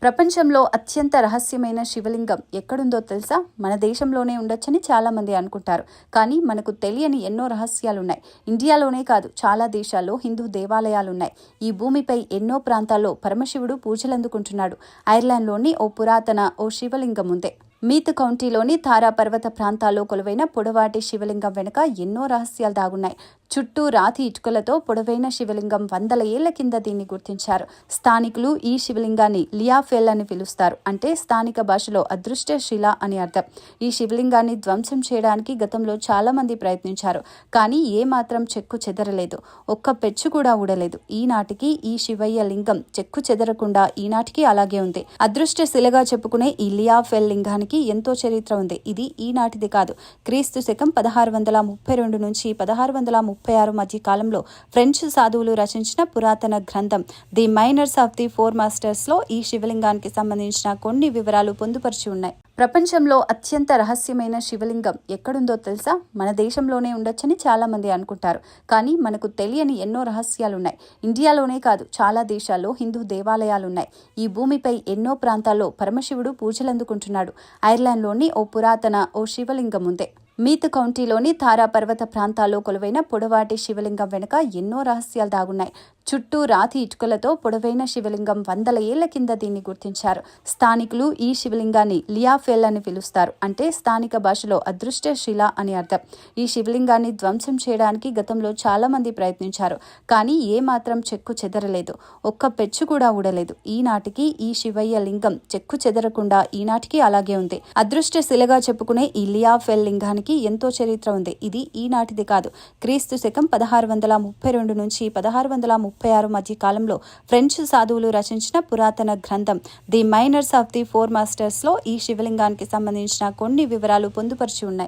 ప్రపంచంలో అత్యంత రహస్యమైన శివలింగం ఎక్కడుందో తెలుసా? మన దేశంలోనే ఉండొచ్చని చాలామంది అనుకుంటారు. కానీ మనకు తెలియని ఎన్నో రహస్యాలున్నాయి. ఇండియాలోనే కాదు, చాలా దేశాల్లో హిందూ దేవాలయాలున్నాయి. ఈ భూమిపై ఎన్నో ప్రాంతాల్లో పరమశివుడు పూజలందుకుంటున్నాడు. ఐర్లాండ్లోని ఓ శివలింగం ఉంది. మీత్ కౌంటీలోని తారా పర్వత ప్రాంతాల్లో కొలువైన పొడవాటి శివలింగం వెనుక ఎన్నో రహస్యాలు దాగున్నాయి. చుట్టూ రాతి ఇటుకలతో పొడవైన శివలింగం, వందల ఏళ్ల కింద దీన్ని గుర్తించారు. స్థానికులు ఈ శివలింగాన్ని లియాఫెల్ అని పిలుస్తారు. అంటే స్థానిక భాషలో అదృష్ట శిల అని అర్థం. ఈ శివలింగాన్ని ధ్వంసం చేయడానికి గతంలో చాలా మంది ప్రయత్నించారు. కానీ ఏమాత్రం చెక్కు చెదరలేదు. ఒక్క పెచ్చు కూడా ఊడలేదు. ఈనాటికి ఈ శివయ్య లింగం చెక్కు చెదరకుండా ఈనాటికి అలాగే ఉంది. అదృష్ట శిలగా చెప్పుకునే ఈ లియాఫెల్ లింగానికి ఎంతో చరిత్ర ఉంది. ఇది ఈనాటిది కాదు. క్రీస్తు శకం 1632 నుంచి 1636 మధ్య కాలంలో ఫ్రెంచ్ సాధువులు రచించిన పురాతన గ్రంథం the miners of the four masters లో ఈ శివలింగానికి సంబంధించిన కొన్ని వివరాలు పొందుపరిచి ఉన్నాయి. ప్రపంచంలో అత్యంత రహస్యమైన శివలింగం ఎక్కడుందో తెలుసా? మన దేశంలోనే ఉండొచ్చని చాలా మంది అనుకుంటారు. కానీ మనకు తెలియని ఎన్నో రహస్యాలున్నాయి. ఇండియాలోనే కాదు, చాలా దేశాల్లో హిందూ దేవాలయాలున్నాయి. ఈ భూమిపై ఎన్నో ప్రాంతాల్లో పరమశివుడు పూజలందుకుంటున్నాడు. ఐర్లాండ్లోని ఓ శివలింగం ఉంది. మీత్ కౌంటీలోని తారా పర్వత ప్రాంతాల్లో కొలువైన పొడవాటి శివలింగం వెనుక ఎన్నో రహస్యాలు దాగున్నాయి. చుట్టూ రాతి ఇటుకలతో పొడవైన శివలింగం, వందల ఏళ్ల కింద దీన్ని గుర్తించారు. స్థానికులు ఈ శివలింగాన్ని లియాఫెల్ అని పిలుస్తారు. అంటే స్థానిక భాషలో అదృష్ట శిల అని అర్థం. ఈ శివలింగాన్ని ధ్వంసం చేయడానికి గతంలో చాలా మంది ప్రయత్నించారు. కానీ ఏమాత్రం చెక్కు చెదరలేదు. ఒక్క పెచ్చు కూడా ఊడలేదు. ఈనాటికి ఈ శివయ్య లింగం చెక్కు చెదరకుండా ఈనాటికి అలాగే ఉంది. అదృష్ట శిలగా చెప్పుకునే ఈ లియాఫెల్ లింగానికి ఎంతో చరిత్ర ఉంది. ఇది ఈనాటిది కాదు. క్రీస్తు శకం 1632 నుంచి 1636 మధ్య కాలంలో ఫ్రెంచ్ సాధువులు రచించిన పురాతన గ్రంథం the miners of the four masters లో ఈ శివలింగానికి సంబంధించిన కొన్ని వివరాలు పొందుపరిచి ఉన్నాయి.